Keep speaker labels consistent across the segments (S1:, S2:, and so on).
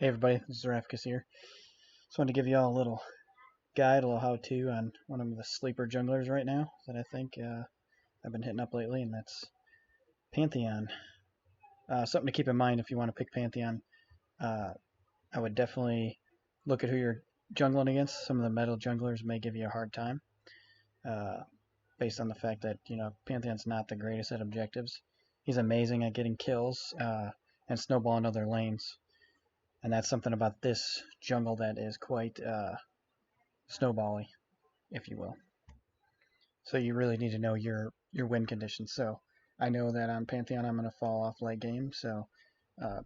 S1: Hey everybody, this is Rafkus here. Just wanted to give you all a little guide, a little how-to on one of the sleeper junglers right now that I think I've been hitting up lately, and that's Pantheon. Something to keep in mind if you want to pick Pantheon. Uh, I would definitely look at who you're jungling against. Some of the metal junglers may give you a hard time, uh, based on the fact that Pantheon's not the greatest at objectives. He's amazing at getting kills and snowballing other lanes, and that's something about this jungle that is quite snowbally, if you will. So you really need to know your win conditions. So I know that on Pantheon I'm going to fall off late game. So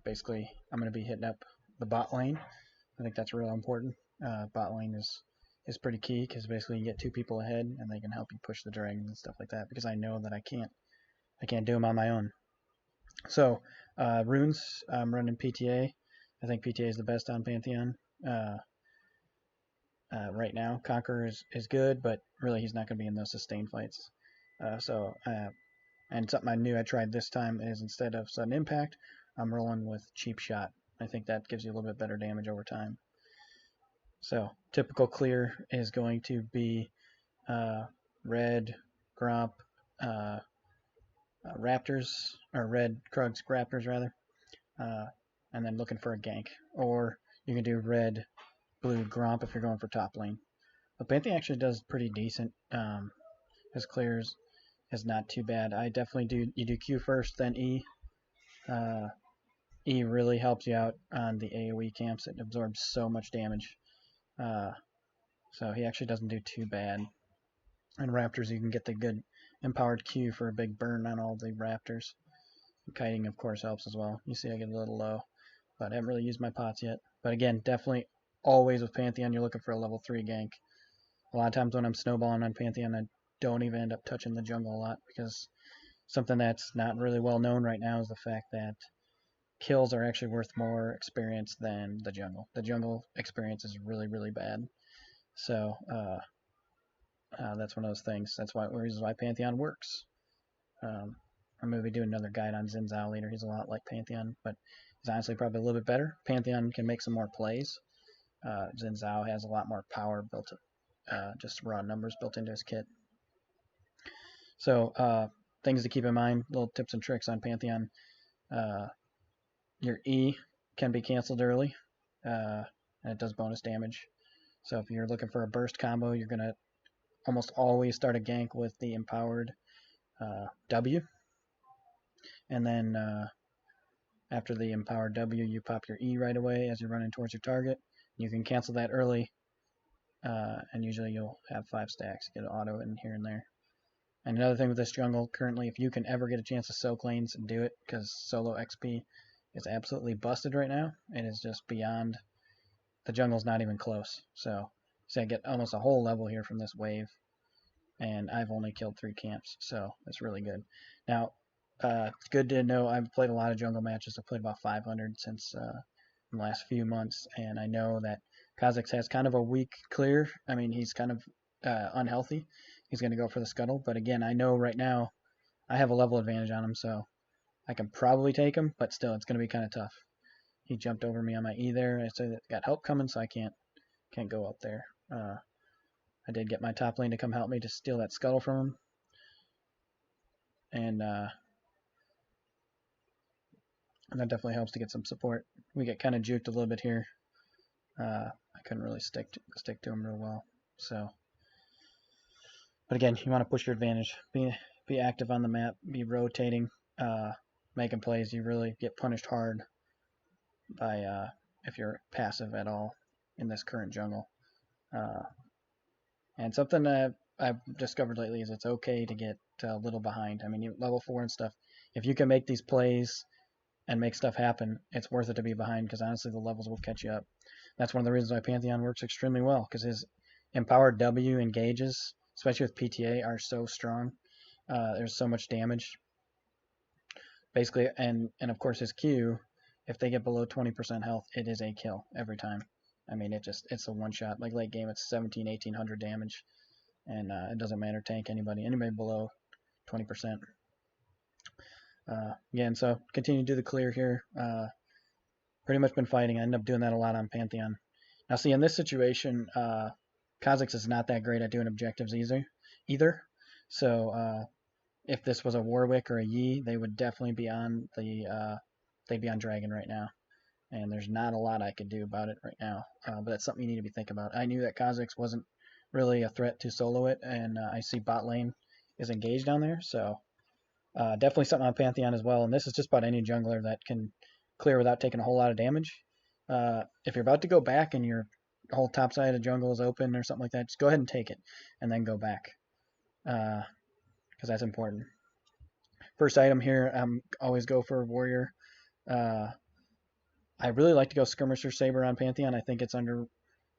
S1: basically I'm going to be hitting up the bot lane. I think that's real important. Bot lane is pretty key because basically you get two people ahead and they can help you push the dragons and stuff like that. Because I know that I can't do them on my own. So runes, I'm running PTA. I think PTA is the best on Pantheon. Uh, right now. Conqueror is good, but really he's not going to be in those sustained fights. And something I knew I tried this time is instead of sudden impact, I'm rolling with cheap shot. I think that gives you a little bit better damage over time. So typical clear is going to be red Gromp Raptors, or red Krugs Raptors rather, uh, and then looking for a gank. Or you can do red blue Gromp if you're going for top lane. But Pantheon actually does pretty decent. His clears is not too bad. I definitely do. You do Q first, then E. Uh, E really helps you out on the AOE camps. It absorbs so much damage. Uh, so he actually doesn't do too bad. And Raptors, you can get the good empowered Q for a big burn on all the Raptors. Kiting, of course, helps as well. You see I get a little low, but I haven't really used my pots yet. But again, definitely always with Pantheon, you're looking for a level 3 gank. A lot of times when I'm snowballing on Pantheon, I don't even end up touching the jungle a lot because something that's not really well known right now is the fact that kills are actually worth more experience than the jungle. The jungle experience is really, really bad. So that's one of those things. That's why reasons why Pantheon works. I'm going to be doing another guide on Xin Zhao later. He's a lot like Pantheon, but he's honestly probably a little bit better. Pantheon can make some more plays. Xin Zhao has a lot more power built, just raw numbers built into his kit. So things to keep in mind, little tips and tricks on Pantheon. Your E can be canceled early, and it does bonus damage. So if you're looking for a burst combo, you're going to almost always start a gank with the empowered W. And then after the empowered W, you pop your E right away as you're running towards your target. You can cancel that early, and usually you'll have 5 stacks. Get an auto in here and there. And another thing with this jungle, currently, if you can ever get a chance to soak lanes, do it, because solo XP is absolutely busted right now. It is just beyond. The jungle's not even close. So I get almost a whole level here from this wave, and I've only killed 3 camps, so it's really good. Now, it's good to know I've played a lot of jungle matches. I've played about 500 since the last few months, and I know that Kha'Zix has kind of a weak clear. I mean, he's kind of unhealthy. He's going to go for the scuttle, but again, I know right now I have a level advantage on him, so I can probably take him, but still, it's going to be kind of tough. He jumped over me on my E there. I said got help coming, so I can't go up there. I did get my top lane to come help me to steal that scuttle from him, and that definitely helps to get some support. We get kind of juked a little bit here. I couldn't really stick to him real well. So, but again, you want to push your advantage. Be active on the map. Be rotating, making plays. You really get punished hard by if you're passive at all in this current jungle. And something that I've discovered lately is it's okay to get a little behind. I mean, level 4 and stuff. If you can make these plays and make stuff happen, it's worth it to be behind because honestly, the levels will catch you up. That's one of the reasons why Pantheon works extremely well because his empowered W engages, especially with PTA, are so strong. There's so much damage. Basically, and of course his Q, if they get below 20% health, it is a kill every time. I mean, it's a one shot. Like late game, it's 1800 damage, and it doesn't matter tank anybody below 20%. Again, so continue to do the clear here. Pretty much been fighting. I end up doing that a lot on Pantheon. Now, see, in this situation, Kha'Zix is not that great at doing objectives either. So if this was a Warwick or a Yi, they would definitely be on they'd be on Dragon right now. And there's not a lot I could do about it right now. But that's something you need to be thinking about. I knew that Kha'Zix wasn't really a threat to solo it, and I see bot lane is engaged down there, so definitely something on Pantheon as well. And this is just about any jungler that can clear without taking a whole lot of damage. If you're about to go back and your whole top side of the jungle is open or something like that, just go ahead and take it, and then go back, because that's important. First item here, always go for Warrior. I really like to go Skirmisher Saber on Pantheon. I think it's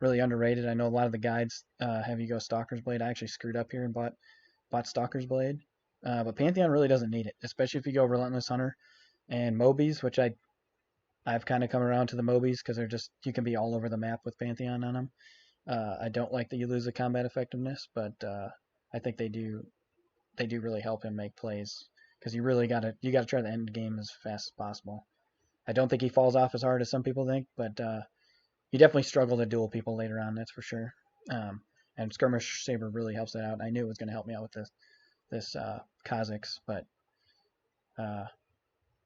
S1: really underrated. I know a lot of the guides have you go Stalker's Blade. I actually screwed up here and bought Stalker's Blade. But Pantheon really doesn't need it, especially if you go Relentless Hunter and Mobies, which I've kind of come around to the Mobies because they're just, you can be all over the map with Pantheon on them. I don't like that you lose the combat effectiveness, but I think they do really help him make plays, because you gotta try the end game as fast as possible. I don't think he falls off as hard as some people think, but you definitely struggle to duel people later on, that's for sure. And Skirmish Saber really helps that out. I knew it was going to help me out with this Kha'Zix, but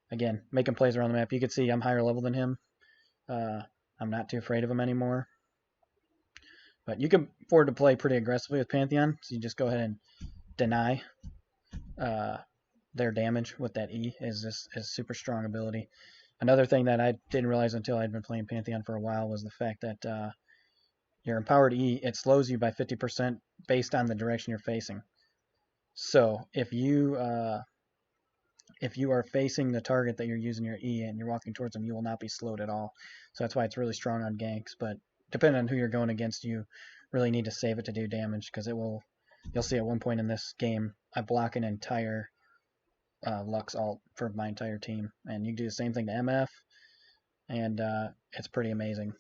S1: again, making plays around the map. You can see I'm higher level than him. I'm not too afraid of him anymore. But you can afford to play pretty aggressively with Pantheon, so you just go ahead and deny their damage with that E is super strong ability. Another thing that I didn't realize until I'd been playing Pantheon for a while was the fact that your empowered E, it slows you by 50% based on the direction you're facing. So if you are facing the target that you're using your E and you're walking towards them, you will not be slowed at all. So that's why it's really strong on ganks. But depending on who you're going against, you really need to save it to do damage, because you'll see at one point in this game, I block an entire Lux ult for my entire team, and you can do the same thing to MF, and it's pretty amazing.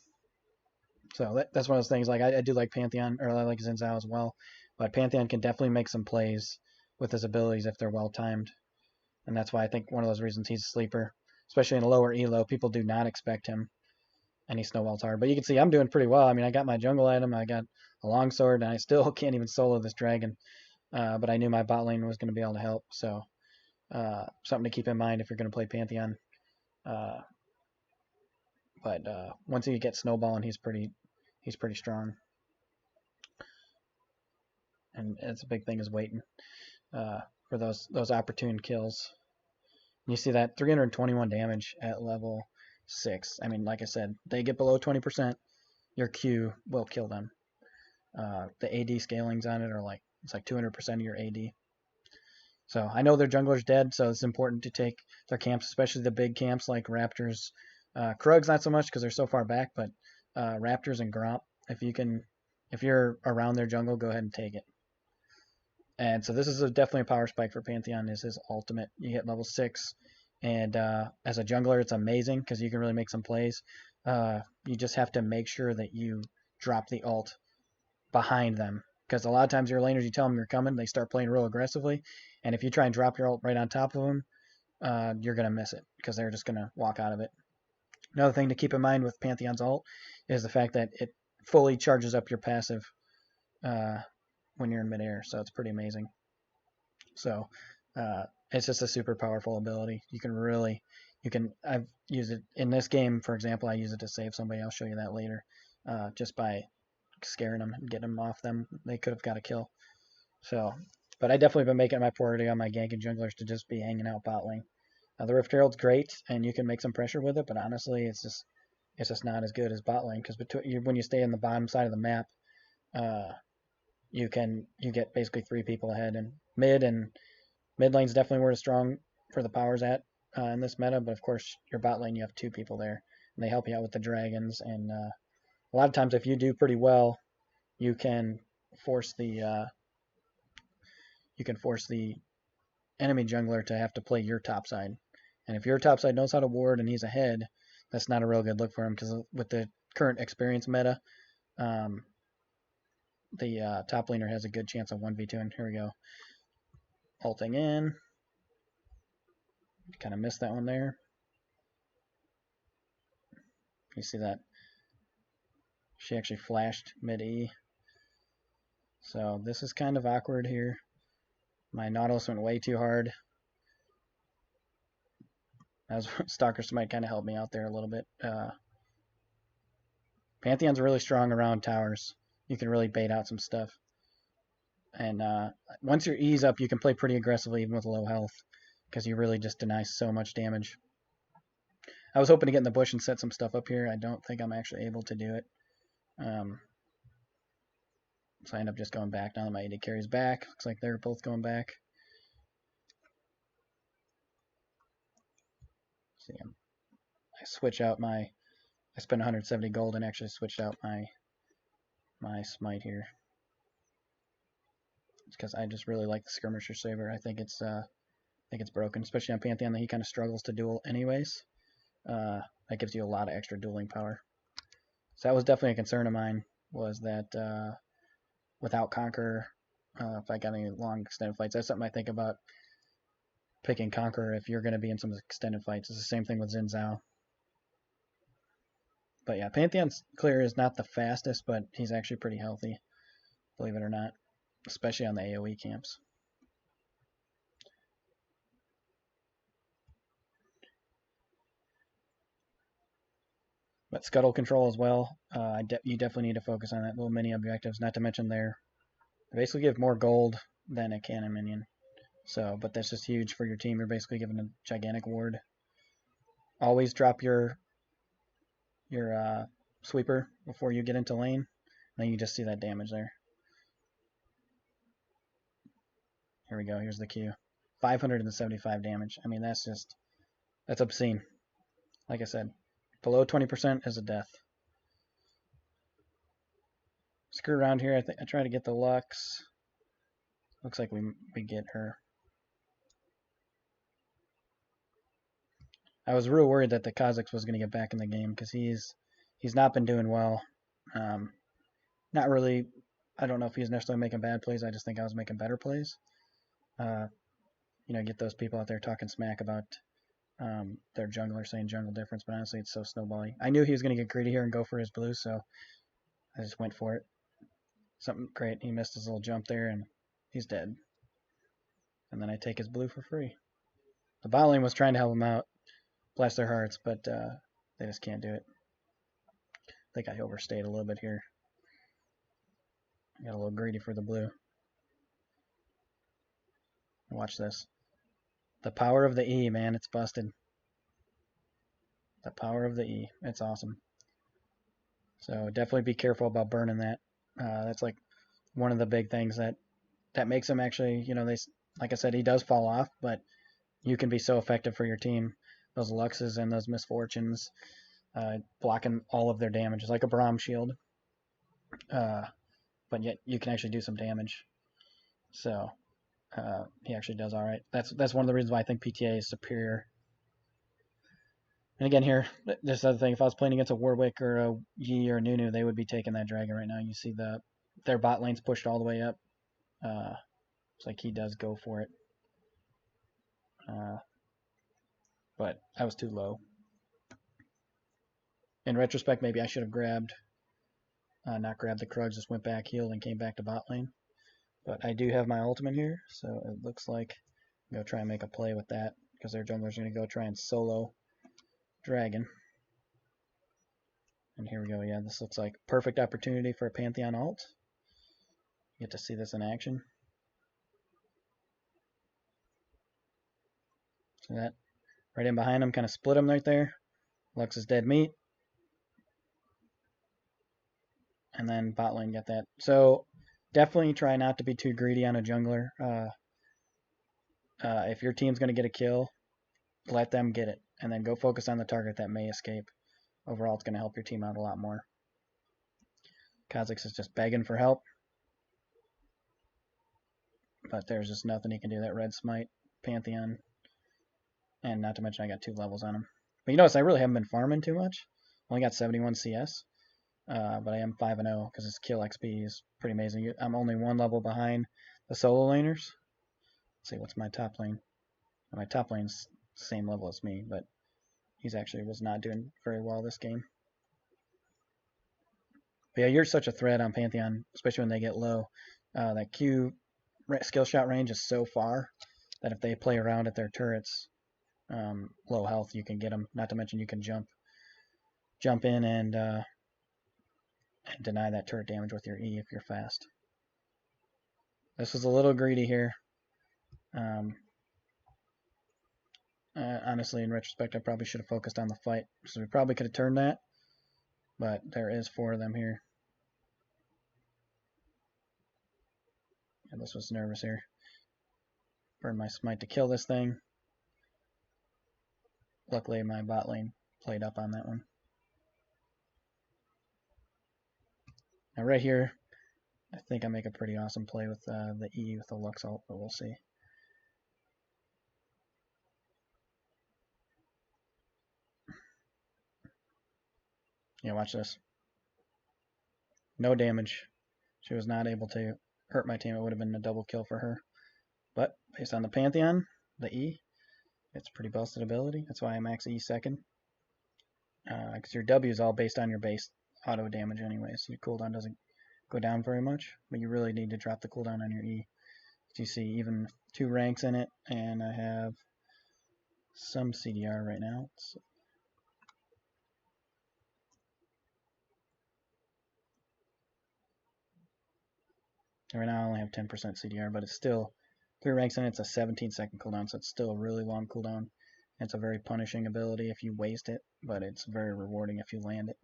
S1: So that's one of those things. Like I do like Pantheon, or I like Xin Zhao as well, but Pantheon can definitely make some plays with his abilities if they're well timed, and that's why I think one of those reasons he's a sleeper, especially in a lower elo. People do not expect him, and he snowballs hard. But you can see I'm doing pretty well. I mean, I got my jungle item, I got a longsword, and I still can't even solo this dragon. But I knew my bot lane was going to be able to help, so something to keep in mind if you're going to play Pantheon. But once you get snowballing, he's pretty strong, and it's a big thing is waiting for those opportune kills. And you see that 321 damage at level 6. I mean, like I said, they get below 20%, your Q will kill them. The AD scalings on it are it's like 200% of your AD. So I know their jungler's dead, so it's important to take their camps, especially the big camps like Raptors. Krug's not so much because they're so far back, but Raptors and Gromp, if you're around their jungle, go ahead and take it. And so this is definitely a power spike for Pantheon. Is his ultimate. You hit level 6, and as a jungler, it's amazing because you can really make some plays. You just have to make sure that you drop the ult behind them, because a lot of times your laners, you tell them you're coming, they start playing real aggressively, and if you try and drop your ult right on top of them, you're going to miss it because they're just going to walk out of it. Another thing to keep in mind with Pantheon's ult is the fact that it fully charges up your passive when you're in midair, so it's pretty amazing. So it's just a super powerful ability. I've used it in this game, for example. I use it to save somebody. I'll show you that later, just by scaring them and getting them off them. They could have got a kill. So, but I definitely been making my priority on my gank and junglers to just be hanging out bot lane. The Rift Herald's great, and you can make some pressure with it, but honestly, it's just not as good as bot lane, because when you stay on the bottom side of the map, you get basically 3 people ahead, and mid lane's definitely where it's strong for the powers at in this meta, but of course your bot lane, you have 2 people there, and they help you out with the dragons, and a lot of times if you do pretty well, you can force the enemy jungler to have to play your top side. And if your top side knows how to ward and he's ahead, that's not a real good look for him, because with the current experience meta, the top laner has a good chance of 1v2. And here we go. Ulting in. Kind of missed that one there. You see that? She actually flashed mid-E. So this is kind of awkward here. My Nautilus went way too hard. As Stalker Smite kind of helped me out there a little bit. Pantheon's really strong around towers. You can really bait out some stuff. And once your E's up, you can play pretty aggressively even with low health, because you really just deny so much damage. I was hoping to get in the bush and set some stuff up here. I don't think I'm actually able to do it. So I end up just going back now that my AD carries back. Looks like they're both going back. See, I switch out my... I spent 170 gold and actually switched out my smite here. It's because I just really like the Skirmisher Saber. I think it's broken, especially on Pantheon that he kind of struggles to duel anyways. That gives you a lot of extra dueling power. So that was definitely a concern of mine, was that without Conqueror, if I got any long extended fights, that's something I think about picking Conqueror if you're going to be in some extended fights. It's the same thing with Xin Zhao. But yeah, Pantheon's clear is not the fastest, but he's actually pretty healthy, believe it or not, especially on the AoE camps. But scuttle control as well, you definitely need to focus on that little mini objectives, not to mention they basically give more gold than a cannon minion. So, but that's just huge for your team. You're basically given a gigantic ward. Always drop your sweeper before you get into lane. Then you just see that damage there. Here we go. Here's the Q. 575 damage. I mean, that's obscene. Like I said, below 20% is a death. Screw around here. I try to get the Lux. Looks like we get her. I was real worried that the Kha'Zix was going to get back in the game because he's not been doing well. Not really. I don't know if he's necessarily making bad plays. I just think I was making better plays. Get those people out there talking smack about their jungler saying jungle difference, but honestly, it's so snowballing. I knew he was going to get greedy here and go for his blue, so I just went for it. Something great. He missed his little jump there, and he's dead. And then I take his blue for free. The bot lane was trying to help him out. Bless their hearts, but they just can't do it. I think I overstayed a little bit here. I got a little greedy for the blue. Watch this. The power of the E, man, it's busted. The power of the E. It's awesome. So definitely be careful about burning that. That's like one of the big things that makes him actually, like I said, he does fall off, but you can be so effective for your team. Those Luxes and those Misfortunes, blocking all of their damage. It's like a Braum shield. But yet you can actually do some damage. So he actually does all right. That's one of the reasons why I think PTA is superior. And again here, this other thing, if I was playing against a Warwick or a Yi or a Nunu, they would be taking that dragon right now. You see their bot lane's pushed all the way up. It's like he does go for it. But I was too low. In retrospect, maybe I should have not grabbed the Krugs, just went back, healed, and came back to bot lane. But I do have my ultimate here, so it looks like I'm going to try and make a play with that, because their jungler's going to go try and solo dragon. And here we go. Yeah, this looks like perfect opportunity for a Pantheon ult. You get to see this in action. See that? Right in behind him, kind of split him right there. Lux is dead meat. And then bot lane got that. So definitely try not to be too greedy on a jungler. If your team's going to get a kill, let them get it. And then go focus on the target that may escape. Overall, it's going to help your team out a lot more. Kha'Zix is just begging for help. But there's just nothing he can do. That red smite, Pantheon. And not to mention I got 2 levels on him. But you notice I really haven't been farming too much. Only got 71 CS. But I am 5-0 because his kill XP is pretty amazing. I'm only 1 level behind the solo laners. Let's see, what's my top lane? My top lane's the same level as me, but he's actually was not doing very well this game. But yeah, you're such a threat on Pantheon, especially when they get low. That Q skill shot range is so far that if they play around at their turrets, low health, you can get them. Not to mention you can jump in and deny that turret damage with your E if you're fast. This was a little greedy here. Honestly, in retrospect, I probably should have focused on the fight. So we probably could have turned that. But there is 4 of them here. And this was nervous here. Burn my smite to kill this thing. Luckily, my bot lane played up on that one. Now right here, I think I make a pretty awesome play with the E with the Lux ult, but we'll see. Yeah, watch this. No damage. She was not able to hurt my team. It would have been a double kill for her. But based on the Pantheon, the E, it's pretty busted ability. That's why I max E second. Because your W is all based on your base auto damage anyway, so your cooldown doesn't go down very much. But you really need to drop the cooldown on your E. As you see, even 2 ranks in it, and I have some CDR right now. So right now I only have 10% CDR, but it's still 3 ranks in it. It's a 17-second cooldown, so it's still a really long cooldown. It's a very punishing ability if you waste it, but it's very rewarding if you land it.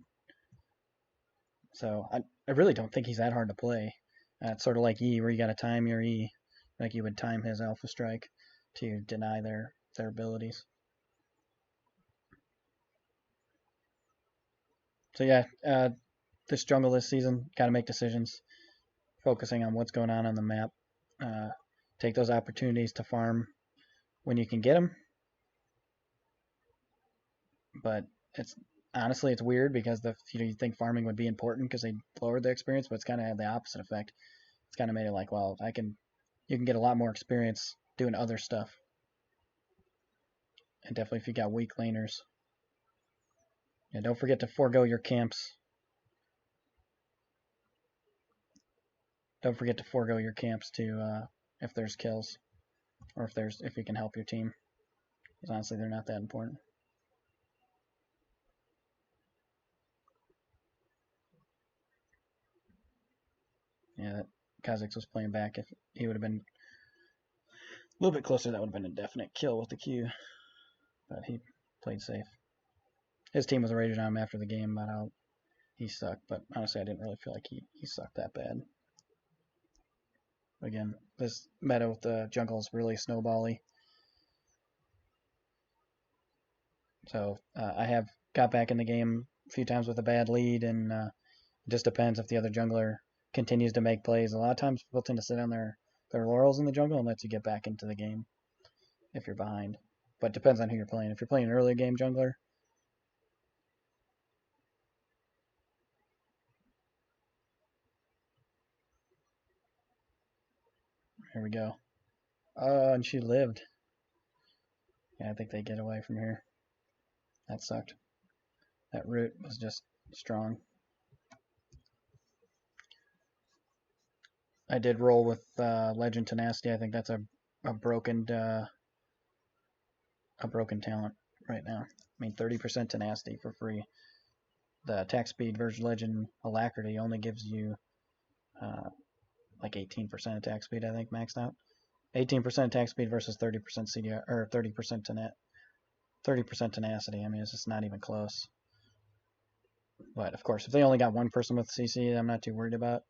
S1: So I really don't think he's that hard to play. It's sort of like E, where you got to time your E, like you would time his Alpha Strike to deny their abilities. So yeah, this jungle this season, got to make decisions, focusing on what's going on the map. Take those opportunities to farm when you can get them. But it's honestly, it's weird because you think farming would be important because they lowered the experience, but it's kind of had the opposite effect. It's kind of made it like, well, you can get a lot more experience doing other stuff. And definitely if you got weak laners. Yeah, don't forget to forego your camps. Don't forget to forego your camps to if there's kills or if you can help your team. Because honestly, they're not that important. Yeah, that Kha'Zix was playing back. If he would have been a little bit closer, that would have been a definite kill with the Q. But he played safe. His team was rated on him after the game about how he sucked, but honestly, I didn't really feel like he sucked that bad. Again, this meta with the jungle is really snowbally. So I have got back in the game a few times with a bad lead, and it just depends if the other jungler continues to make plays. A lot of times people tend to sit on their laurels in the jungle and let you get back into the game if you're behind. But it depends on who you're playing. If you're playing an early game jungler, here we go. And she lived. Yeah, I think they get away from here. That sucked. That root was just strong. I did roll with Legend Tenacity. I think that's a broken talent right now. I mean, 30% Tenacity for free. The attack speed versus Legend Alacrity only gives you like 18% attack speed, I think, maxed out. 18% attack speed versus 30% CDR or 30% tenacity. I mean, it's just not even close. But of course, if they only got one person with CC, I'm not too worried about,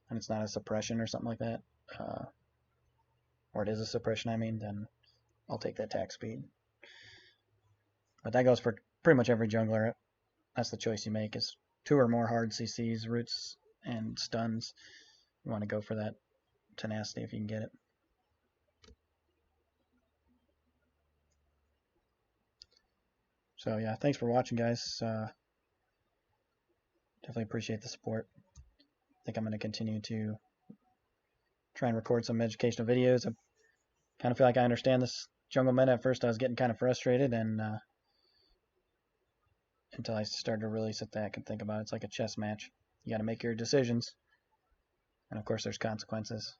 S1: and it's not a suppression or something like that, or it is a suppression, I mean, then I'll take that attack speed. But that goes for pretty much every jungler. That's the choice you make: is 2 or more hard CCs, roots, and stuns. You want to go for that tenacity if you can get it. So yeah, thanks for watching, guys. Definitely appreciate the support. I think I'm going to continue to try and record some educational videos. I kind of feel like I understand this jungle meta. At first I was getting kind of frustrated, and until I started to really sit back and think about it. It's like a chess match. you got to make your decisions. And of course, there's consequences.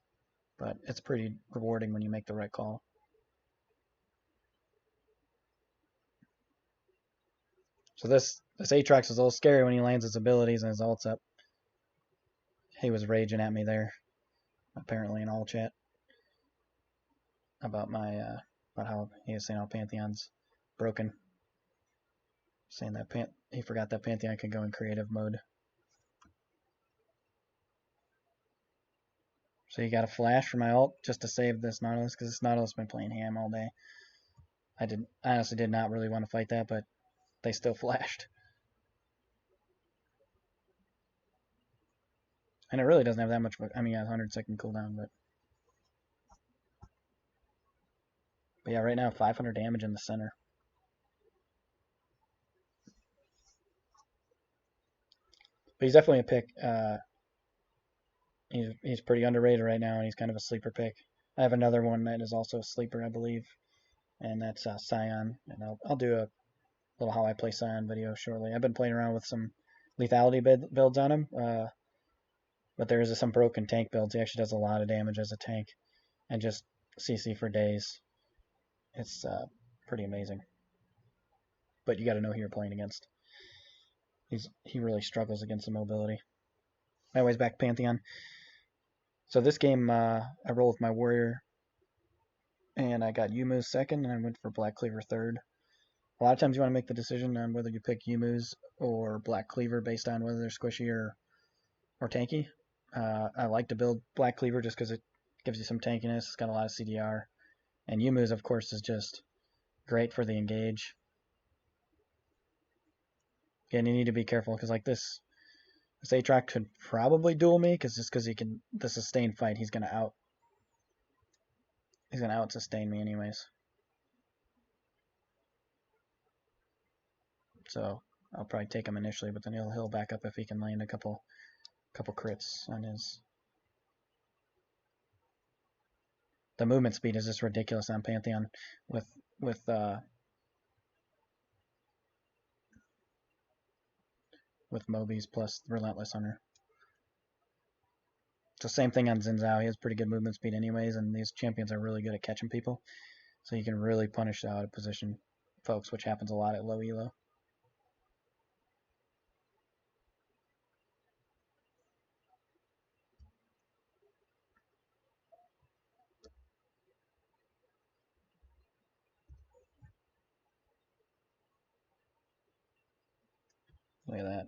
S1: But it's pretty rewarding when you make the right call. So this Aatrox is a little scary when he lands his abilities and his ults up. He was raging at me there, apparently in all chat, about my about how he was saying how Pantheon's broken, saying that he forgot that Pantheon could go in creative mode. So you got a flash for my ult just to save this Nautilus, because this Nautilus has been playing ham all day. I honestly did not really want to fight that, but they still flashed. And it really doesn't have that much, I mean, 100-second cooldown, but yeah, right now 500 damage in the center. But he's definitely a pick. He's pretty underrated right now, and he's kind of a sleeper pick. I have another one that is also a sleeper, I believe, and that's Scion. And I'll do a little how I play Scion video shortly. I've been playing around with some lethality builds on him, but there is some broken tank builds. He actually does a lot of damage as a tank, and just CC for days. It's pretty amazing. But you got to know who you're playing against. He really struggles against the mobility. Anyways, back to Pantheon. So this game, I roll with my warrior, and I got Yumu's second, and I went for Black Cleaver third. A lot of times you want to make the decision on whether you pick Yumu's or Black Cleaver based on whether they're squishy or tanky. I like to build Black Cleaver just because it gives you some tankiness. It's got a lot of CDR. And Yumu's, of course, is just great for the engage. Again, you need to be careful because like this Aatrox could probably duel me because he can the sustained fight. He's gonna out sustain me anyways. So I'll probably take him initially, but then he'll back up if he can land a couple crits on his. The movement speed is just ridiculous on Pantheon with Mobies plus Relentless Hunter. It's the same thing on Xin Zhao. He has pretty good movement speed anyways, and these champions are really good at catching people. So you can really punish the out of position folks, which happens a lot at low elo. Look at that.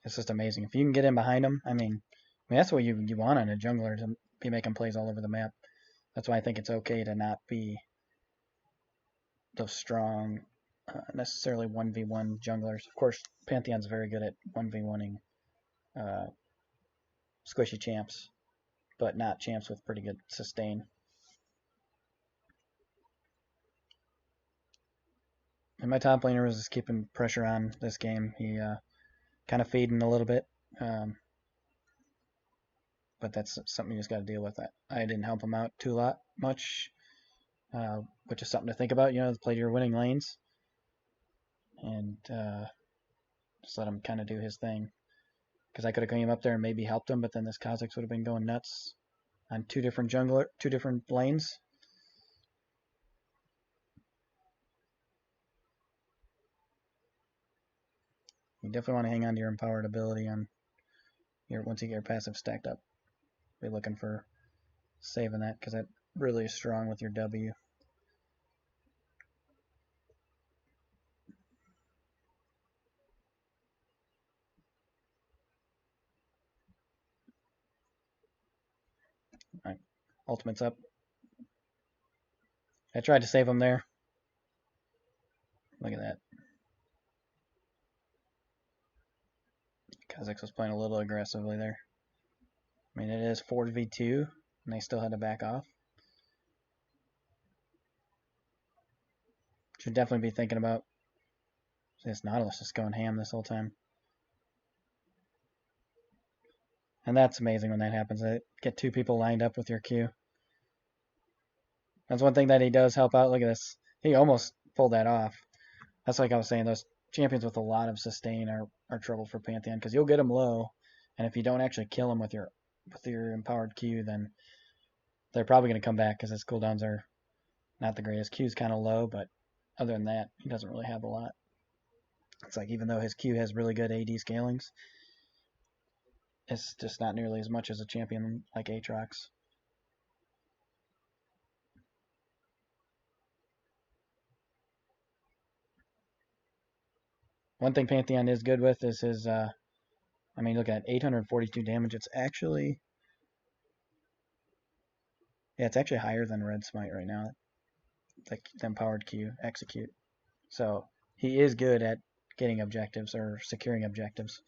S1: It's just amazing. If you can get in behind him, I mean that's what you want on a jungler, to be making plays all over the map. That's why I think it's okay to not be those strong, necessarily 1v1 junglers. Of course, Pantheon's very good at 1v1ing squishy champs, but not champs with pretty good sustain. And my top laner was just keeping pressure on this game. He kind of fading a little bit. But that's something you just got to deal with. I didn't help him out much, which is something to think about. Play your winning lanes and just let him kind of do his thing. Because I could have came up there and maybe helped him, but then this Kha'Zix would have been going nuts on two different lanes. You definitely want to hang on to your empowered ability once you get your passive stacked up. Be looking for saving that because that really is strong with your W. Alright, ultimate's up. I tried to save him there. Look at that. Kha'Zix was playing a little aggressively there. I mean, it is 4v2, and they still had to back off. Should definitely be thinking about this Nautilus just going ham this whole time. And that's amazing when that happens. Get two people lined up with your Q. That's one thing that he does help out. Look at this. He almost pulled that off. That's like I was saying, those champions with a lot of sustain are trouble for Pantheon because you'll get them low, and if you don't actually kill them with your empowered Q, then they're probably going to come back because his cooldowns are not the greatest. Q's kind of low, but other than that, he doesn't really have a lot. It's like even though his Q has really good AD scalings, it's just not nearly as much as a champion like Aatrox. One thing Pantheon is good with is his, I mean, look at 842 damage. It's actually, yeah, it's actually higher than Red Smite right now. Like the empowered Q, execute. So he is good at getting objectives or securing objectives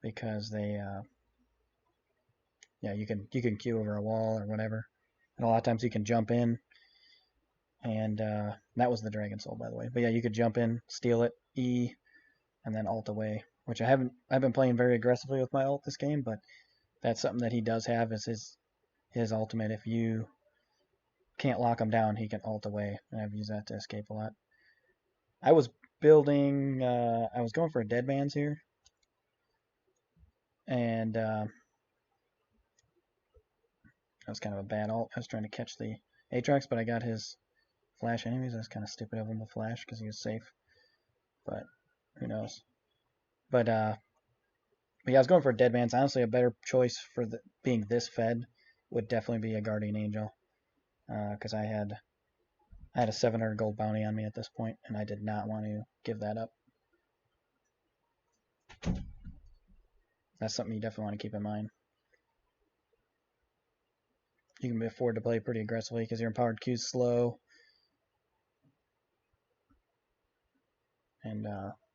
S1: because they, yeah, you can Q over a wall or whatever, and a lot of times you can jump in, and that was the Dragon Soul, by the way. But yeah, you could jump in, steal it, E, and then ult away, which I've been playing very aggressively with my ult this game, but that's something that he does have is his ultimate. If you can't lock him down, he can ult away, and I've used that to escape a lot. I was building, I was going for a Deadman's here, and that was kind of a bad ult. I was trying to catch the Aatrox, but I got his flash anyways. That's kind of stupid of him to flash because he was safe, but who knows. But yeah, I was going for a Deadman's. Honestly, a better choice for being this fed would definitely be a Guardian Angel, because I had a 700 gold bounty on me at this point, and I did not want to give that up. That's something you definitely want to keep in mind. You can afford to play pretty aggressively because your empowered Q is slow, and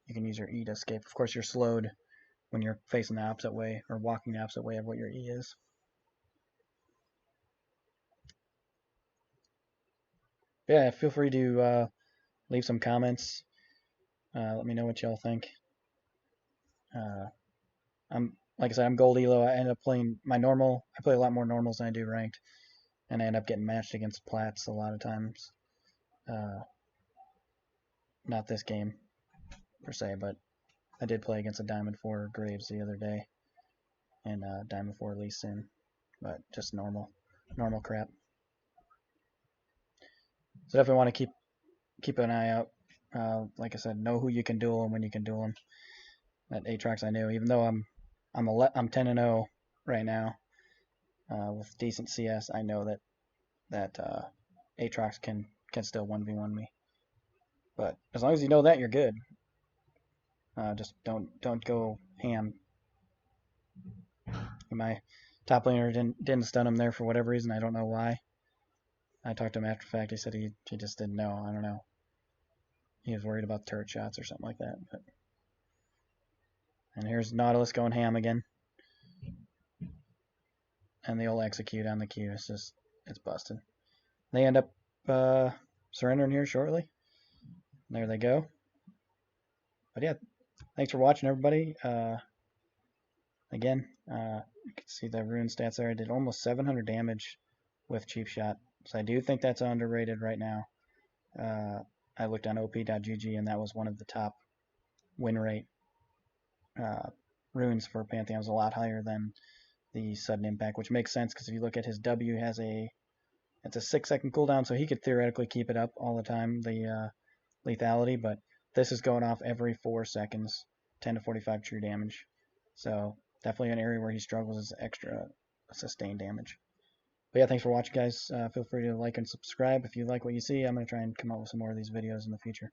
S1: you can use your E to escape. Of course, you're slowed when you're facing the opposite way or walking the opposite way of what your E is. Yeah, feel free to leave some comments. Let me know what y'all think. I'm like I said, I'm gold elo. I end up playing my normal. I play a lot more normals than I do ranked, and I end up getting matched against plats a lot of times. Not this game per se, but I did play against a Diamond 4 Graves the other day, and Diamond 4 Lee Sin, but just normal crap. So definitely want to keep an eye out. Like I said, know who you can duel and when you can duel them. That Aatrox I knew, even though I'm 10-0 right now with decent CS. I know that Aatrox can still 1v1 me. But as long as you know that, you're good. Just don't go ham. My top laner didn't stun him there for whatever reason. I don't know why. I talked to him after the fact. He said he just didn't know. I don't know. He was worried about turret shots or something like that. But and here's Nautilus going ham again. And the old execute on the Q. It's busted. They end up surrendering here shortly. There they go. But yeah, thanks for watching, everybody. Again, you can see the rune stats there. I did almost 700 damage with Cheap Shot. So I do think that's underrated right now. I looked on op.gg, and that was one of the top win rate runes for Pantheon. It was a lot higher than the sudden impact, which makes sense because if you look at his W, it's a 6-second cooldown, so he could theoretically keep it up all the time, the lethality, but this is going off every 4 seconds, 10 to 45 true damage. So definitely an area where he struggles is extra sustained damage. But yeah, thanks for watching, guys. Feel free to like and subscribe if you like what you see. I'm going to try and come up with some more of these videos in the future.